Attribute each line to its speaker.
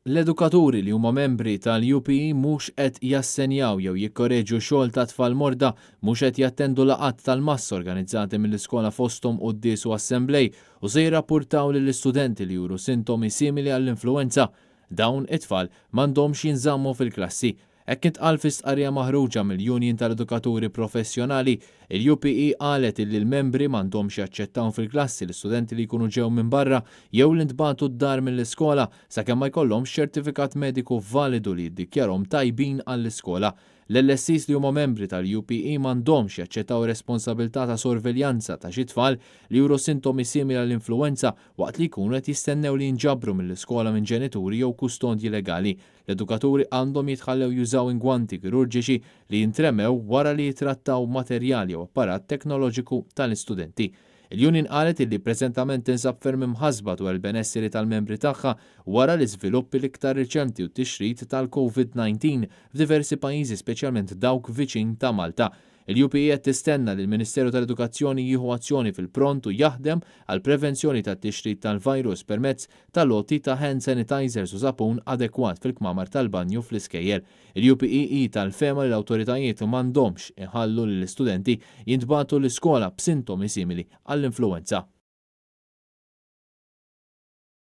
Speaker 1: L-edukaturi li huma membri tal-UPE mhux qed jassenjaw jew jikkoreġu xogħol ta' tfal morda, mhux qed jattendu laqgħat tal-massa organizzati mill-iskola fosthom qudies u assemblej u se jirrappurtaw lill-istudenti li juru sintomi simili għall-influwenza. Dawn it-tfal m'għandhomx jinżammu fil-klassi. Hekk intqal fi stqarrija maħruġa mill-Union tal-Edukaturi Professjonali, il-UPE qalet illi l-membri m'għandhomx jaċċettaw fil-klassi l-istudenti li jkunu ġew minn barra jew li ntbagħtu d-dar mill-iskola sakemm ma jkollhomx ċertifikat mediku validu li jiddikjarhom tajbin għall-iskola. L-LSIs li huma membri tal-UPE m'għandhomx jaċċettaw responsabilità ta' sorveljanza ta' xi tfal li juru sintomi simili għall-influwenza waqt li jkunu qed jistennew li jinġabru mill-iskola minn ġenituri jew kustodji legali. L-edukaturi għandhom jitħallew jużaw ingwanti kirurġiċi li jintremew wara li jitrattaw materjali jew apparat teknoloġiku tal-istudenti. Il-Union qalet illi preżentament tinsab ferm imħasba dwar il-benesseri tal-membri tagħha wara l-iżviluppi l-iktar riċenti u t-tixrid tal-COVID-19 f'diversi pajjiżi speċjalment dawk viċin ta' Malta. Il-UPE qed tistenna li l-Ministeru tal-Edukazzjoni jieħu azzjoni fil-pront u jaħdem għal prevenzjoni tat-tixrid tal-virus permezz tal-loti ta' hand sanitizers u sapun adekwat fil-kmamar tal-banju fl-iskejjel. Il-UPE tal-fema li l-awtoritajiet m'għandhomx iħallu lill-istudenti jintbagħtu l-iskola b'sintomi simili għall-influwenza.